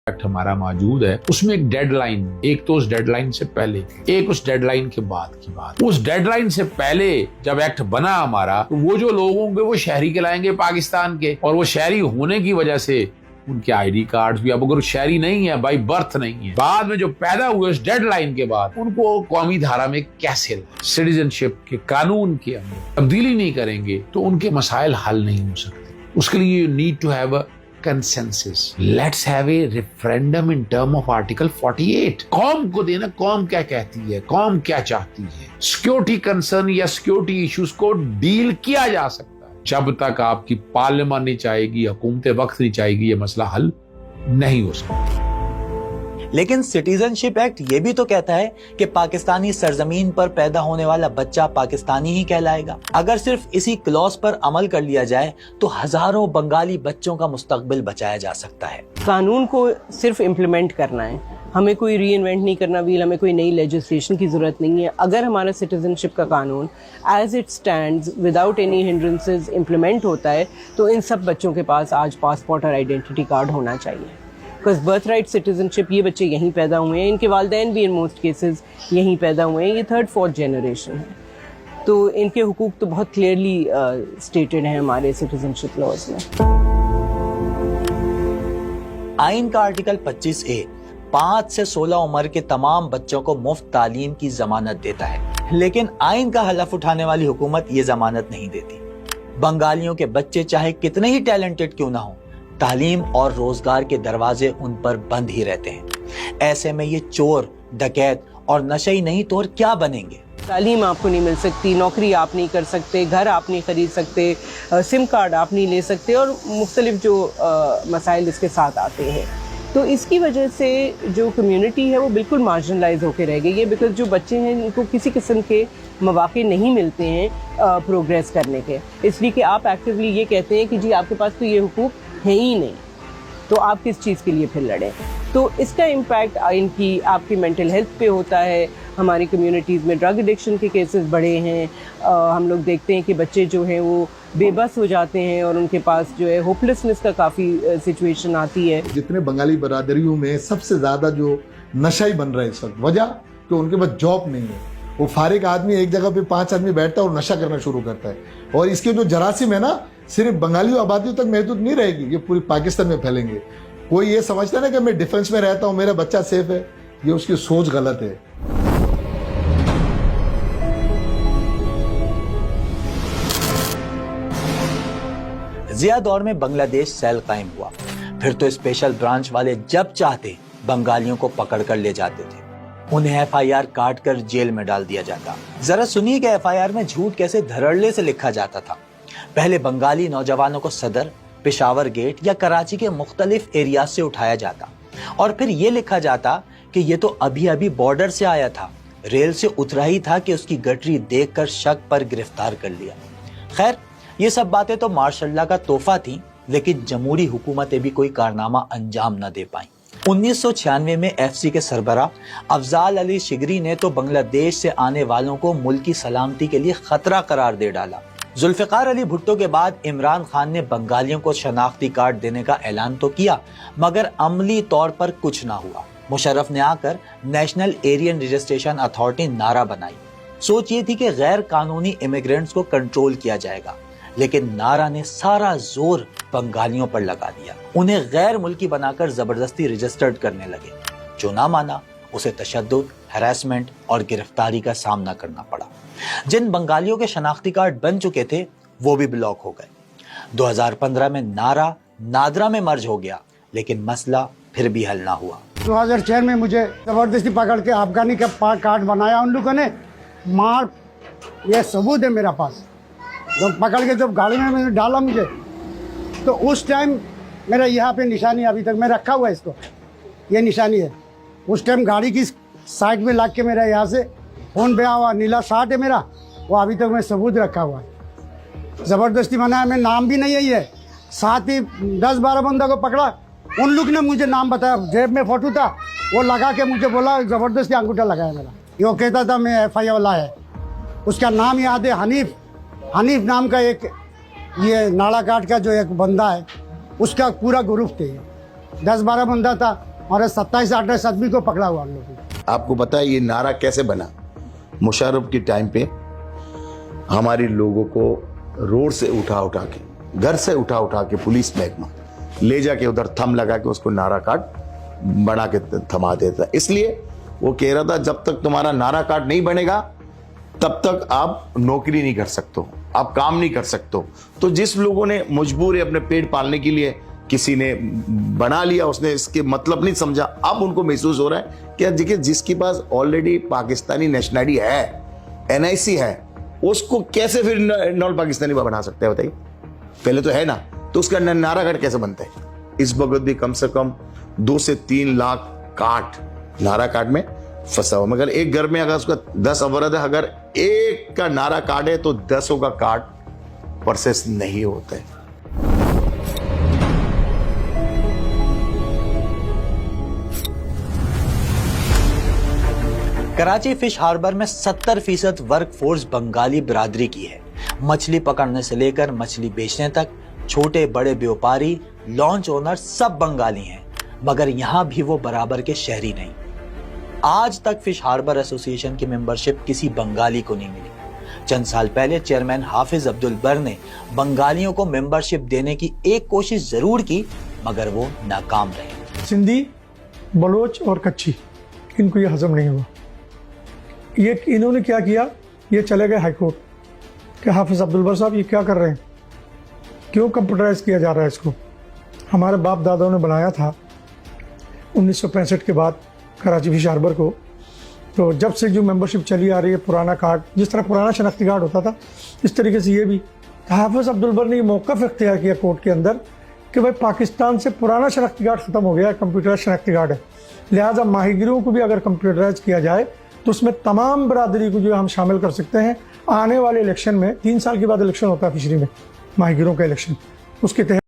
Act हमारा मौजूद है, उसमें एक डेडलाइन, एक तो उस डेडलाइन से पहले, एक उस डेडलाइन के बाद की बात। उस डेडलाइन से पहले जब एक्ट बना हमारा, तो वो जो लोग होंगे वो शहरी कहलाएंगे पाकिस्तान के, और वो शहरी होने की वजह से उनके आईडी कार्ड्स भी, अब अगर शहरी नहीं है, बाई बर्थ नहीं है, बाद में जो पैदा हुए उस डेडलाइन के बाद, उनको कौमी धारा में कैसे सिटीजनशिप के कानून के अंदर तब्दीली नहीं करेंगे तो उनके मसाइल हल नहीं हो सकते। उसके लिए you need to have a consensus. Let's have a referendum in term of Article 48. कौम को देना, कौम क्या कहती है, कौम क्या चाहती है, सिक्योरिटी कंसर्न या सिक्योरिटी इश्यूज को डील किया जा सकता है। जब तक आपकी पार्लियामेंट नहीं चाहेगी, हुकूमत वक्त नहीं चाहेगी, ये मसला हल नहीं हो सकता। लेकिन सिटीजनशिप एक्ट ये भी तो कहता है कि पाकिस्तानी सरजमीन पर पैदा होने वाला बच्चा पाकिस्तानी ही कहलाएगा। अगर सिर्फ इसी क्लॉज पर अमल कर लिया जाए तो हजारों बंगाली बच्चों का मुस्तकबिल बचाया जा सकता है। कानून को सिर्फ इम्प्लीमेंट करना है, हमें कोई री इन्वेंट नहीं करना व्हील, हमें कोई नई लेजिस्लेशन की जरूरत नहीं है। अगर हमारा सिटीजनशिप का कानून as it stands without any hindrances implement होता है तो इन सब बच्चों के पास आज पासपोर्ट और आइडेंटिटी कार्ड होना चाहिए। बिकॉज बर्थ राइट सिटीजनशिप, ये बच्चे यहीं पैदा हुए हैं, इनके वालिदैन भी इन मोस्ट केसेस यहीं पैदा हुए हैं, ये 3rd 4th जनरेशन है, तो इनके हुकूक तो बहुत क्लियरली स्टेटेड हैं हमारे सिटीजनशिप लॉज में। आइन का आर्टिकल 25A 5 से 16 उम्र के तमाम बच्चों को मुफ्त तालीम की जमानत देता है, लेकिन आइन का हलफ उठाने वाली हुकूमत ये जमानत नहीं देती। बंगालियों के बच्चे चाहे कितने ही टैलेंटेड क्यों ना हो, तालीम और रोजगार के दरवाजे उन पर बंद ही रहते हैं। ऐसे में ये चोर, डकैत और नशे नहीं तो और क्या बनेंगे। तालीम आपको नहीं मिल सकती, नौकरी आप नहीं कर सकते, घर आप नहीं खरीद सकते, सिम कार्ड आप नहीं ले सकते, और मुख्तलिफ जो मसाइल इसके साथ आते हैं। तो इसकी वजह से जो कम्युनिटी है वो बिल्कुल मार्जिनलाइज होकर रह गई है, बिकॉज जो बच्चे हैं इनको किसी किस्म के मौके नहीं मिलते हैं प्रोग्रेस करने के, इसलिए कि आप एक्टिवली ये कहते हैं कि जी आपके पास तो ये हुकूक है ही नहीं, तो आप किस चीज़ के लिए फिर लड़ें। तो इसका इम्पैक्ट इनकी आपकी मेंटल हेल्थ पे होता है। हमारी कम्युनिटीज़ में ड्रग एडिक्शन के केसेस बढ़े हैं। हम लोग देखते हैं कि बच्चे जो हैं वो बेबस हो जाते हैं और उनके पास जो है होपलेसनेस का काफ़ी सिचुएशन आती है। जितने बंगाली बरादरियों में सबसे ज़्यादा जो नशाई बन रहा है इस वक्त, वजह कि उनके पास जॉब नहीं है। वो फारिग आदमी एक जगह पे 5 आदमी बैठता है और नशा करना शुरू करता है, और इसके जो जरासीम है ना, सिर्फ बंगाली आबादियों तक महदूद नहीं रहेगी, ये पूरी पाकिस्तान में फैलेंगे। कोई ये समझता है ना कि मैं डिफेंस में रहता हूं, मेरा बच्चा सेफ है, ये उसकी सोच गलत है। जिया दौर में बांग्लादेश सेल कायम हुआ, फिर तो स्पेशल ब्रांच वाले जब चाहते बंगालियों को पकड़ कर ले जाते थे, उन्हें FIR काट कर जेल में डाल दिया जाता। जरा सुनिए कि FIR में झूठ कैसे धड़ल्ले से लिखा जाता था। पहले बंगाली नौजवानों को सदर, पेशावर गेट या कराची के मुख्तलिफ एरिया से उठाया जाता और फिर ये लिखा जाता कि ये तो अभी अभी बॉर्डर से आया था, रेल से उतरा ही था कि उसकी गठरी देखकर शक पर गिरफ्तार कर लिया। खैर, ये सब बातें तो मार्शल्लाह का तोहफा थी, लेकिन जमहूरी हुकूमतें भी कोई कारनामा अंजाम न दे पाई। 1996 में FC के सरबराह अफजाल अली शिगरी ने तो बांग्लादेश से आने वालों को मुल्क की सलामती के लिए खतरा करार दे डाला। जुल्फिकार अली भुट्टो के बाद इमरान खान ने बंगालियों को शनाख्ती कार्ड देने का ऐलान तो किया, मगर अमली तौर पर कुछ ना हुआ। मुशर्रफ ने आकर नेशनल एरियन रजिस्ट्रेशन अथॉरिटी नारा बनाई। सोच ये थी कि गैर कानूनी इमिग्रेंट्स को कंट्रोल किया जाएगा, लेकिन नारा ने सारा जोर बंगालियों पर लगा दिया। उन्हें गैर मुल्की बनाकर जबरदस्ती रजिस्टर्ड करने लगे। जो ना माना उसे तशद्दुद, हैरेसमेंट और गिरफ्तारी का सामना करना पड़ा। जिन बंगालियों के शनाख्ती कार्ड बन चुके थे वो भी ब्लॉक हो गए। 2015 में नारा नादरा में मर्ज हो गया, लेकिन मसला फिर भी हल ना हुआ। 2006 में मुझे जबरदस्ती पकड़ के अफगानी का कार्ड बनाया उन लोगों ने, मार, ये सबूत है मेरा पास। जब पकड़ के जब गाड़ी में मैंने डाला मुझे, तो उस टाइम मेरा यहाँ पे निशानी अभी तक मैं रखा हुआ है, इसको ये निशानी है। उस टाइम गाड़ी की साइड में लग के मेरा यहाँ से फोन पे हुआ, नीला शर्ट है मेरा, वो अभी तक मैं सबूत रखा हुआ है। ज़बरदस्ती बनाया, मैं नाम भी नहीं है ये, साथ ही 10-12 बंदा को पकड़ा, उन लोग ने मुझे नाम बताया, जेब में फोटो था, वो लगा के मुझे बोला ज़बरदस्ती अंगूठा लगाया मेरा। वो कहता था मैं FIR वाला है, उसका नाम याद है हनीफ, हनीफ नाम का एक ये नालाघाट का जो एक बंदा है, उसका पूरा ग्रुप थे। 10-12 बंदा था, और 27-28 आदमी को पकड़ा हुआ हम लोगों ने। आपको पता है ये नारा कैसे बना? मुशर्रफ के टाइम पे हमारे लोगों को रोड से उठा के, घर से उठा के पुलिस महकमा ले जाके उधर थम लगा के उसको नारा कार्ड बना के थमा देता। इसलिए वो कह रहा था जब तक तुम्हारा नारा कार्ड नहीं बनेगा तब तक आप नौकरी नहीं कर सकते हो, आप काम नहीं कर सकते हो। तो जिस लोगों ने मजबूर है अपने पेट पालने के लिए, किसी ने बना लिया, उसने इसके मतलब नहीं समझा, अब उनको महसूस हो रहा है कि देखिए जिसके पास ऑलरेडी पाकिस्तानी नेशनलिटी है, NIC है, उसको कैसे फिर नॉन पाकिस्तानी बना सकते हैं बताइए? पहले तो है ना, तो उसका नारा कार्ड कैसे बनता है? इस वक्त भी कम से कम 2 से 3 लाख कार्ड नारा कार्ड में फंसा हुआ। मगर एक घर में अगर उसका 10 अफराद है, अगर एक का नारा कार्ड है तो 10 का कार्ड प्रोसेस नहीं होता है। कराची फिश हार्बर में 70% वर्क फोर्स बंगाली बिरादरी की है। मछली पकड़ने से लेकर मछली बेचने तक छोटे बड़े व्यापारी, लॉन्च ओनर सब बंगाली हैं, मगर यहां भी वो बराबर के शहरी नहीं। आज तक फिश हार्बर एसोसिएशन की मेंबरशिप किसी बंगाली को नहीं मिली। चंद साल पहले चेयरमैन हाफिज अब्दुल बर ने बंगालियों को मेंबरशिप देने की एक कोशिश जरूर की, मगर वो नाकाम रहे। सिंधी, बलोच और कच्ची, इनको ये हजम नहीं हुआ। ये इन्होंने क्या किया, ये चले गए हाईकोर्ट कि हाफिज अब्दुल बर साहब ये क्या कर रहे हैं, क्यों कंप्यूटराइज किया जा रहा है इसको? हमारे बाप दादाओं ने बनाया था 1965 के बाद कराची फिश हार्बर को। तो जब से जो मेंबरशिप चली आ रही है, पुराना कार्ड, जिस तरह पुराना शनाख्ती कार्ड होता था, इस तरीके से ये भी हाफिज अब्दुल बर ने ये मौक़िफ़ इख्तियार किया कोर्ट के अंदर कि भाई पाकिस्तान से पुराना शनाख्ती कार्ड ख़त्म हो गया है, कंप्यूटराइज शनाख्ती कार्ड है, लिहाजा माहीगिरों को भी अगर कंप्यूटराइज किया जाए तो उसमें तमाम बरादरी को जो हम शामिल कर सकते हैं। आने वाले इलेक्शन में 3 साल के बाद इलेक्शन होता है फिशरी में, माहीगिरों का इलेक्शन, उसके तहत